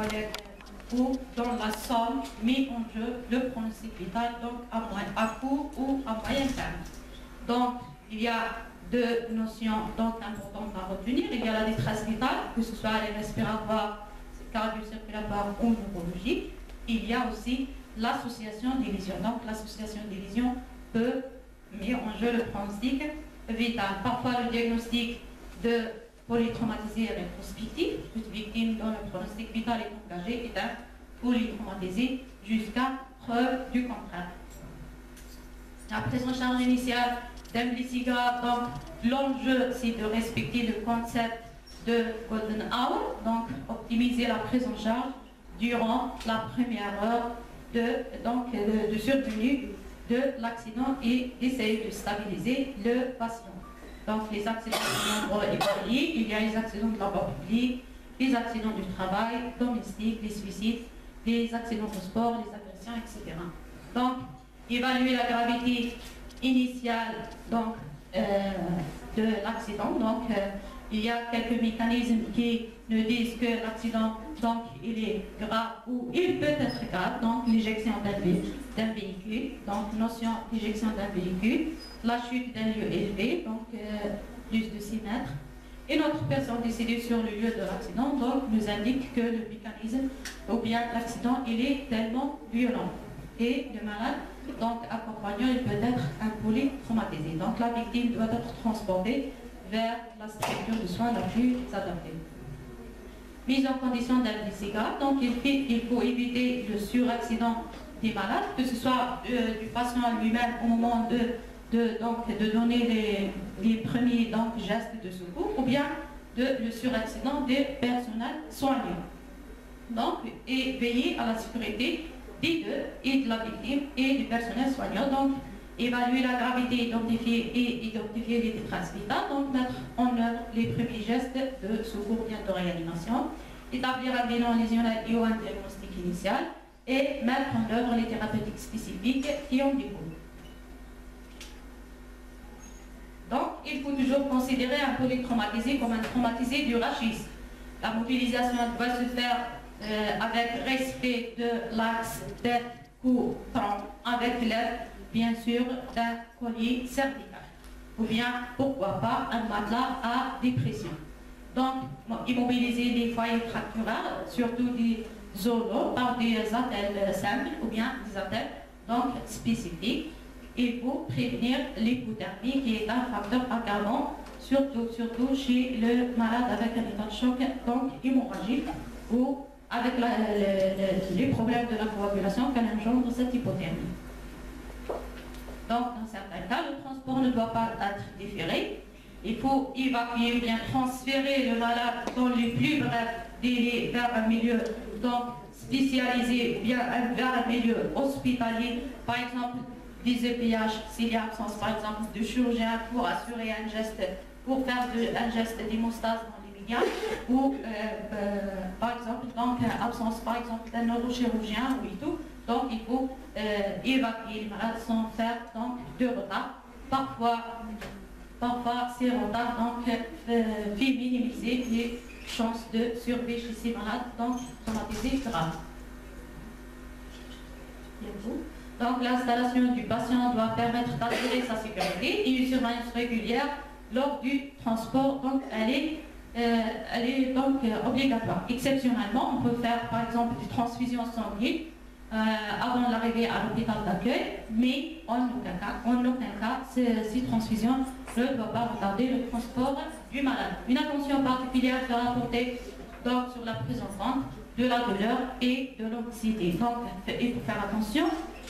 collègues, ou dans la somme mis en jeu le pronostic vital, donc à court ou à moyen terme. Donc, il y a deux notions donc importantes à retenir. Il y a la détresse vitale, que ce soit les respiratoires, cardio-circulatoire ou neurologique. Il y a aussi l'association des lésions. Donc, l'association des lésions peut mettre en jeu le pronostic vital. Parfois, le diagnostic de polytraumatisé rétrospectif, toute victime dont le pronostic vital est engagé est un polytraumatisé jusqu'à preuve du contraire. La prise en charge initiale d'Embliciga, donc l'enjeu c'est de respecter le concept de Golden Hour, donc optimiser la prise en charge durant la première heure de survenue de l'accident et essayer de stabiliser le patient. Donc les accidents de nombreux et variés, il y a les accidents de la voie publique, les accidents du travail, domestiques, les suicides, les accidents de sport, les agressions, etc. Donc, évaluer la gravité initiale donc, de l'accident. Donc, il y a quelques mécanismes qui nous disent que l'accident donc il est grave ou il peut être grave. Donc, l'éjection d'un véhicule, donc notion d'éjection d'un véhicule, la chute d'un lieu élevé, donc plus de 6 mètres. Et notre personne décédée sur le lieu de l'accident donc, nous indique que le mécanisme ou bien l'accident il est tellement violent. Et le malade, donc accompagnant, il peut être un polytraumatisé. Donc la victime doit être transportée vers la structure de soins la plus adaptée. Mise en condition d'Embliciga, donc il faut éviter le suraccident des malades, que ce soit du patient lui-même au moment de donner les premiers gestes de secours ou bien le suraccident des personnels soignants. Donc, et veiller à la sécurité des deux, et de la victime et du personnel soignant. Donc, évaluer la gravité, identifier les détresses vitales, donc mettre en œuvre les premiers gestes de secours bien de réanimation, établir un bilan lésionnel et un diagnostic initial et mettre en œuvre les thérapeutiques spécifiques qui en découlent. Donc, il faut toujours considérer un polytraumatisé comme un traumatisé du rachis. La mobilisation doit se faire avec respect de l'axe tête-cou-tronc, avec l'aide, bien sûr, d'un collier cervical. Ou bien, pourquoi pas, un matelas à dépression. Donc, immobiliser les foyers fracturaires, surtout des zolos, par des attelles simples ou bien des attelles donc, spécifiques. Il faut prévenir l'hypothermie qui est un facteur aggravant, surtout chez le malade avec un état de choc donc hémorragique ou avec les problèmes de la coagulation qu'elle engendre cette hypothermie. Donc, dans certains cas, le transport ne doit pas être différé. Il faut évacuer ou bien transférer le malade dans les plus brefs délais vers un milieu donc, spécialisé ou bien vers un milieu hospitalier, par exemple des EPH, s'il y a absence par exemple de chirurgien pour assurer un geste, pour faire un geste d'hémostase dans les médias, ou par exemple donc absence par exemple d'un neurochirurgien ou et tout. Donc il faut évacuer les malades sans faire donc de retard. Parfois ces retards donc fait minimiser les chances de survie chez ces malades donc traumatisés graves. Donc l'installation du patient doit permettre d'assurer sa sécurité et une surveillance régulière lors du transport, donc elle est donc obligatoire. Exceptionnellement, on peut faire par exemple des transfusions sanguines avant l'arrivée à l'hôpital d'accueil, mais en aucun cas, ces transfusions ne doivent pas retarder le transport du malade. Une attention particulière sera portée donc, sur la prise en compte de la douleur et de l'anxiété. Donc, il faut faire attention.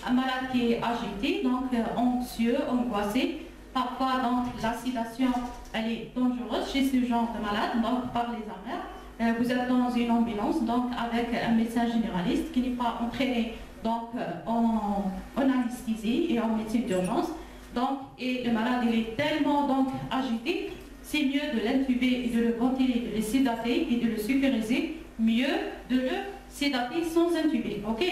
Un malade qui est agité, donc anxieux, angoissé, parfois donc la sédation elle est dangereuse chez ce genre de malade, donc par les armères. Vous êtes dans une ambulance, donc avec un médecin généraliste qui n'est pas entraîné donc en anesthésie et en médecine d'urgence. Donc, et le malade il est tellement donc agité, c'est mieux de l'intuber et de le ventiler, de le sédater et de le sécuriser, mieux de le sédater sans intuber. Ok.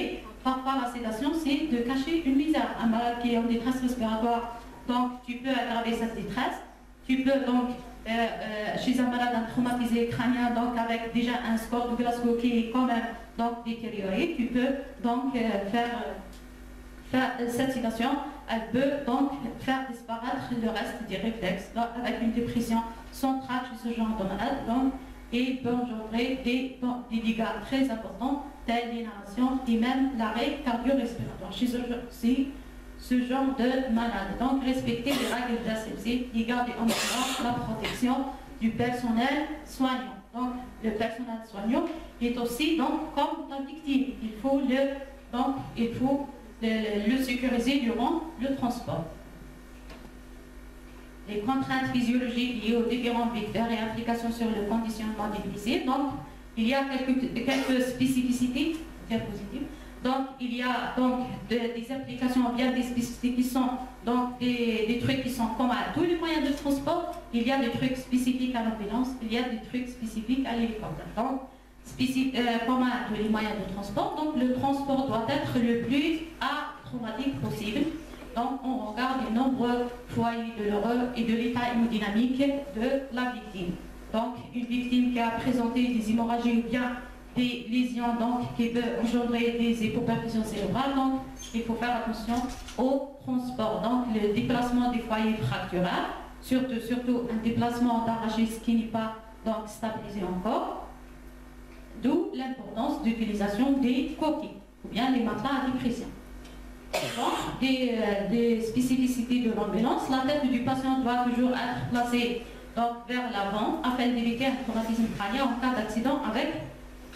Parfois, la sédation, c'est de cacher une misère. Un malade qui est en détresse respiratoire, donc tu peux aggraver cette détresse. Tu peux donc chez un malade traumatisé crânien, donc avec déjà un score de Glasgow qui est quand même donc détérioré, tu peux donc faire cette citation, elle peut donc faire disparaître le reste des réflexes donc, avec une dépression centrale chez ce genre de malade, donc, et peut engendrer des dégâts très importants tels l'inhalation et même l'arrêt cardio-respiratoire chez ce genre de malade. Donc respecter les règles d'asepsie et garder en mémoire la protection du personnel soignant. Donc le personnel soignant est aussi donc comme la victime. Il faut le sécuriser durant le transport. Les contraintes physiologiques liées aux différents vecteurs et implications sur le conditionnement des blessés. Donc, il y a quelques spécificités diapositives. Donc, il y a donc des applications bien des spécificités qui sont donc des trucs qui sont communs à tous les moyens de transport. Il y a des trucs spécifiques à l'ambulance, il y a des trucs spécifiques à l'hélicoptère. Donc, commun à tous les moyens de transport. Donc, le transport doit être le plus atraumatique possible. Donc, on regarde les nombreux foyers de l'horreur et de l'état hémodynamique de la victime. Donc, une victime qui a présenté des hémorragies ou bien des lésions donc, qui peuvent engendrer des hypoperfusions cérébrales. Donc, il faut faire attention au transport. Donc, le déplacement des foyers fracturaires, surtout un déplacement d'arraché qui n'est pas donc, stabilisé encore. D'où l'importance d'utilisation des coquilles ou bien les matelas à dépression. Donc, des spécificités de l'ambulance, la tête du patient doit toujours être placée donc, vers l'avant afin d'éviter un traumatisme crânien en cas d'accident avec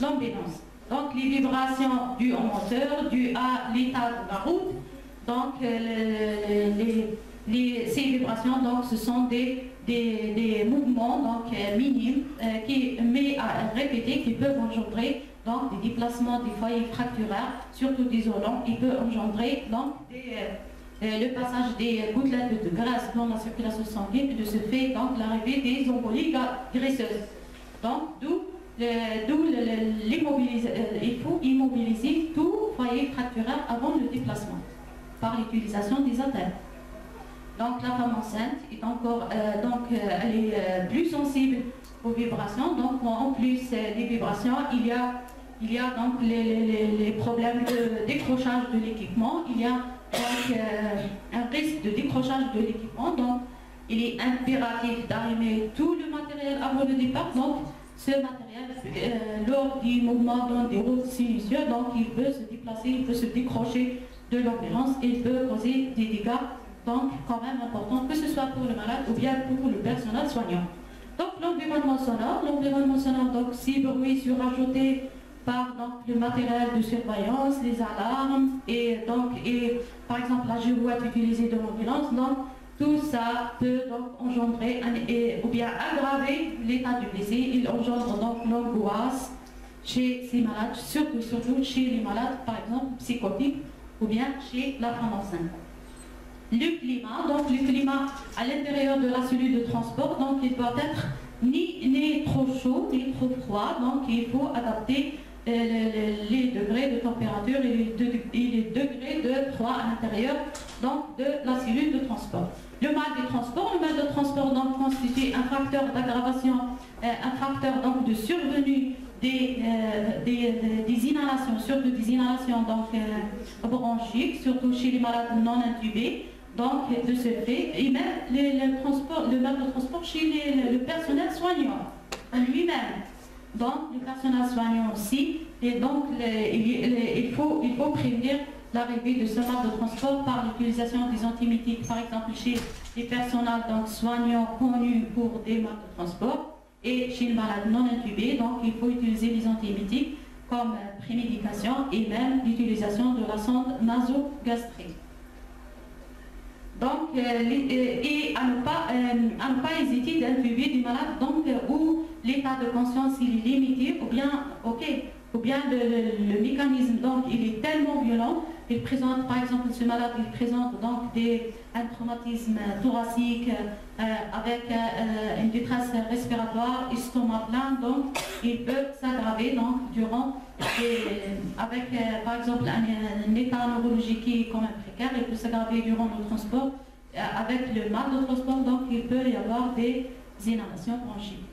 l'ambulance. Donc les vibrations dues au moteur, dues à l'état de la route, donc ces vibrations donc, ce sont des mouvements donc, minimes mais à répéter qui peuvent engendrer donc, des déplacements des foyers fracturaires, surtout isolants, il peut engendrer donc, le passage des gouttelettes de graisse dans la circulation sanguine et de ce fait donc l'arrivée des embolies graisseuses. Donc d'où il faut immobiliser tout foyer fracturaire avant le déplacement par l'utilisation des attelles. Donc la femme enceinte est encore elle est plus sensible aux vibrations. Donc en plus des vibrations, il y a donc les problèmes de décrochage de l'équipement. Il y a donc un risque de décrochage de l'équipement. Donc il est impératif d'arrimer tout le matériel avant le départ. Donc ce matériel, lors du mouvement dans des routes sinueuses, donc il peut se déplacer, il peut se décrocher de l'ambulance et il peut causer des dégâts donc quand même importants, que ce soit pour le malade ou bien pour le personnel soignant. Donc l'environnement sonore, donc si bruit surajouté par donc, le matériel de surveillance, les alarmes et par exemple la girouette utilisée dans l'ambulance, donc tout ça peut donc engendrer ou bien aggraver l'état du blessé. Il engendre donc l'angoisse chez ces malades, surtout chez les malades par exemple psychotiques ou bien chez la femme enceinte. Le climat à l'intérieur de la cellule de transport, donc il doit être ni trop chaud ni trop froid, donc il faut adapter les degrés de température et les degrés de froid à l'intérieur de la cellule de transport. Le mal de transport donc, constitue un facteur d'aggravation, un facteur donc, de survenue des inhalations, surtout des inhalations bronchiques, surtout chez les malades non intubés. Donc, de ce fait, et même le mal de transport chez le personnel soignant lui-même. Donc, le personnel soignant aussi, et donc il faut prévenir l'arrivée de ce mal de transport par l'utilisation des antibiotiques, par exemple chez les personnels soignants connus pour des mal de transport et chez les malades non intubés. Donc, il faut utiliser les antibiotiques comme prémédication et même l'utilisation de la sonde nasogastrique. Donc, et à ne pas hésiter d'intuber des malades où l'état de conscience il est limité ou bien le mécanisme donc il est tellement violent, il présente par exemple ce malade il présente donc un traumatisme thoracique avec une détresse respiratoire, estomac plein, donc il peut s'aggraver donc durant avec par exemple un état neurologique qui est quand même précaire, il peut s'aggraver durant le transport avec le mal de transport, donc il peut y avoir des inhalations bronchiques.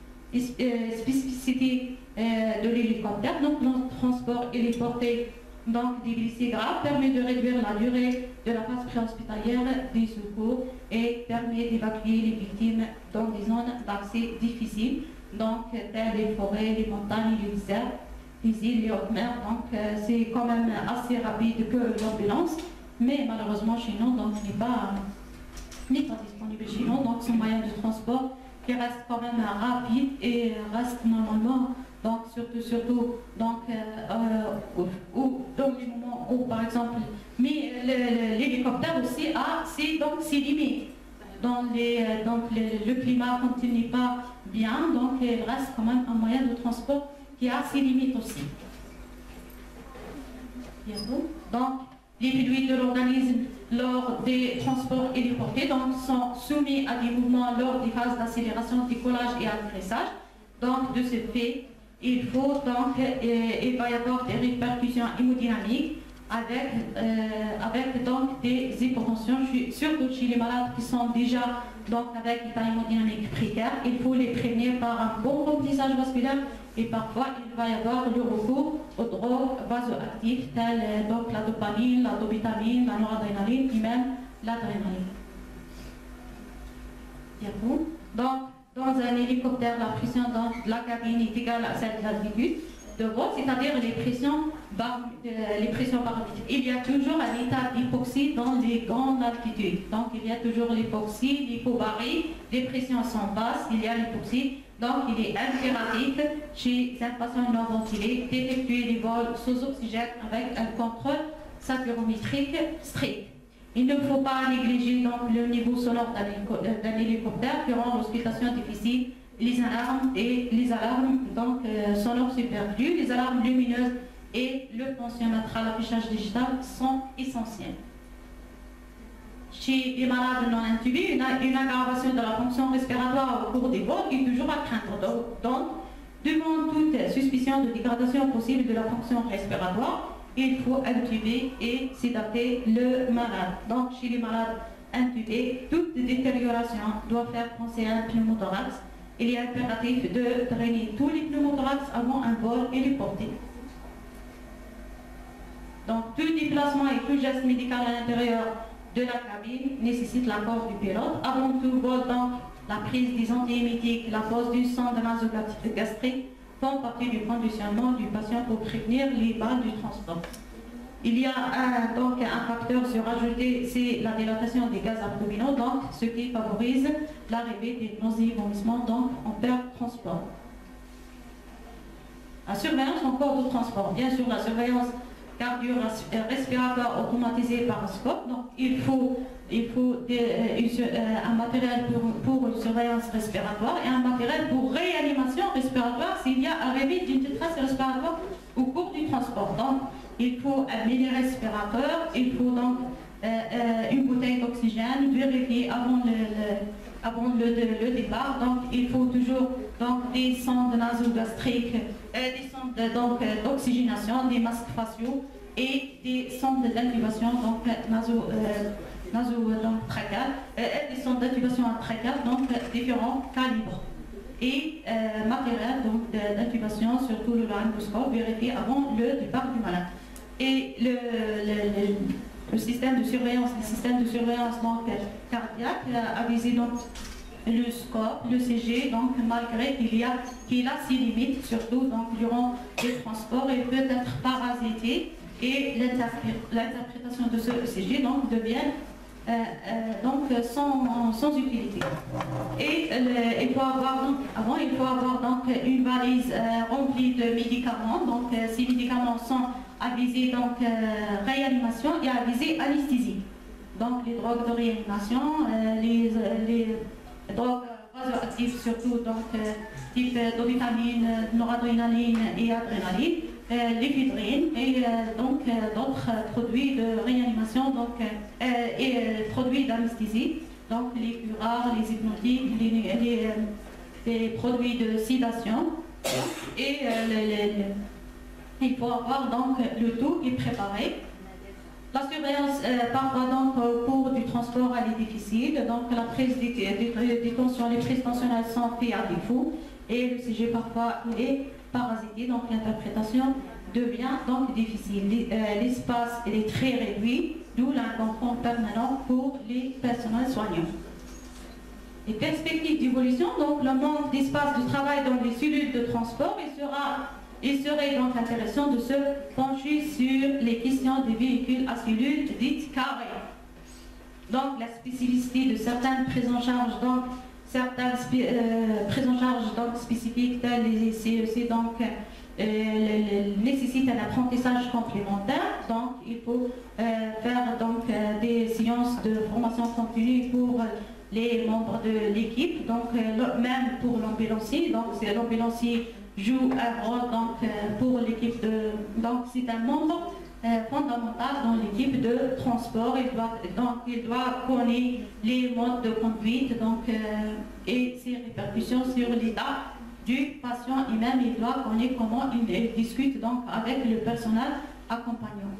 Spécificité de l'hélicoptère, donc le transport héliporté donc des blessés graves permet de réduire la durée de la phase préhospitalière des secours et permet d'évacuer les victimes dans des zones d'accès difficiles, donc telles les forêts, les montagnes, les déserts, les îles, les hautes mers. Donc c'est quand même assez rapide que l'ambulance, mais malheureusement chez nous donc n'est pas disponible chez nous, donc c'est un moyen de transport qui reste quand même rapide et reste normalement, donc surtout donc dans les moments où par exemple, mais l'hélicoptère aussi a ses limites. Le climat quand il n'est pas bien, donc il reste quand même un moyen de transport qui a ses limites aussi. Donc les fluides de l'organisme lors des transports héliportés sont soumis à des mouvements lors des phases d'accélération, décollage et atterrissage. Donc de ce fait, il va y avoir des répercussions hémodynamiques avec donc des hypotensions, surtout chez les malades qui sont déjà donc avec état hémodynamique précaire. Il faut les prévenir par un bon remplissage vasculaire et parfois il va y avoir le recours aux drogues vasoactives telles donc la dopamine, la dobutamine, la noradrénaline et même l'adrénaline. Donc dans un hélicoptère, la pression dans la cabine est égale à celle de l'altitude de vol, c'est-à-dire les pressions barométriques. Il y a toujours un état d'hypoxie dans les grandes altitudes. Donc il y a toujours l'hypoxie, l'hypobarie, les pressions sont basses, il y a l'hypoxie. Donc il est impératif chez un patient non ventilé d'effectuer les vols sous oxygène avec un contrôle saturométrique strict. Il ne faut pas négliger donc le niveau sonore d'un hélicoptère qui rend l'auscultation difficile, les alarmes donc sonores superflues, les alarmes lumineuses et le tensiomètre à l'affichage digital sont essentiels. Chez les malades non intubés, une aggravation de la fonction respiratoire au cours des vols est toujours à craindre. Donc, devant toute suspicion de dégradation possible de la fonction respiratoire, il faut intuber et sédater le malade. Donc, chez les malades intubés, toute détérioration doit faire penser à un pneumothorax. Il est impératif de drainer tous les pneumothorax avant un vol héliporté. Donc, tout déplacement et tout geste médical à l'intérieur de la cabine nécessite l'accord du pilote. Avant tout vol, donc, la prise des antiémétiques, la pose du sang de nasogastrique font partie du conditionnement du patient pour prévenir les balles du transport. Il y a donc un facteur surajouté, c'est la dilatation des gaz abdominaux, donc ce qui favorise l'arrivée des nausées et vomissements donc en transport. La surveillance en cours de transport, bien sûr la surveillance cardio-respiratoire automatisée par un scope, donc il faut un matériel pour une surveillance respiratoire et un matériel pour réanimation respiratoire s'il y a arrivée d'une détresse respiratoire au cours du transport. Donc, il faut un mini respirateur, il faut donc une bouteille d'oxygène, vérifier avant le départ. Donc, il faut toujours donc, des sondes nasogastriques, des sondes d'oxygénation, des masques faciaux et des sondes d'intubation donc trachéales, des sondes d'intubation trachéales, donc différents calibres. Et matériel d'intubation, surtout le laryngoscope, vérifié avant le départ du malade. Et le système de surveillance, donc, cardiaque a visé donc, le scope, le CG, donc malgré qu'il a ses limites, surtout donc, durant les transports, il peut être parasité et l'interprétation de ce CG donc, devient sans utilité. Et il faut avoir donc une valise remplie de médicaments. Donc ces médicaments sont avisés donc réanimation et avisés anesthésie. Donc les drogues de réanimation, les drogues vasoactives surtout donc type dobutamine, noradrénaline et adrénaline, l'éphédrine et donc d'autres produits de réanimation donc, et produits d'anesthésie, donc les curares, les hypnotiques, les produits de sédation et il faut avoir donc le tout qui est préparé La surveillance, parfois, donc, au cours du transport, elle est difficile. Donc, la prise des tensions, les prises tensionnelles sont faites à défaut. Et le sujet, parfois, est parasité. Donc, l'interprétation devient donc difficile. L'espace est très réduit, d'où l'inconfort permanent pour les personnels soignants. Les perspectives d'évolution, donc le manque d'espace de travail dans les cellules de transport, il serait donc intéressant de se pencher sur les questions des véhicules à cellules dites carrées. Donc la spécificité de certaines prises en charge, donc certaines prises en charge donc, spécifiques telles les CEC, donc nécessitent un apprentissage complémentaire. Donc il faut faire donc des séances de formation continue pour les membres de l'équipe, donc même pour l'ambulancier. Donc l'ambulancier joue un rôle donc, pour l'équipe de... Donc c'est un membre fondamental dans l'équipe de transport. Il doit connaître les modes de conduite donc, et ses répercussions sur l'état du patient et même il doit connaître comment il discute donc, avec le personnel accompagnant.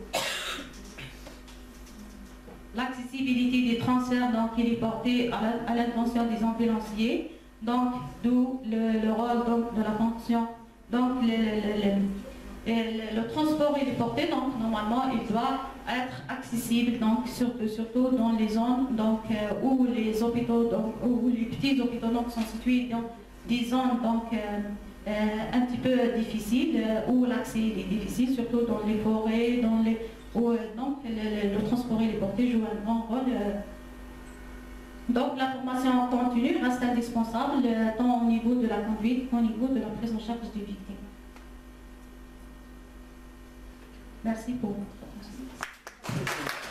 L'accessibilité des transferts, donc, il est porté à l'intention des ambulanciers, donc d'où le rôle donc, de la fonction. Donc le transport est porté, donc normalement il doit être accessible, donc surtout dans les zones donc, où les hôpitaux, donc, où les petits hôpitaux donc, sont situés dans des zones donc, un petit peu difficiles, où l'accès est difficile, surtout dans les forêts, dans les où donc, le transport et les portées jouent un grand rôle. Donc la formation continue reste indispensable tant au niveau de la conduite qu'au niveau de la prise en charge des victimes. Merci pour votre attention.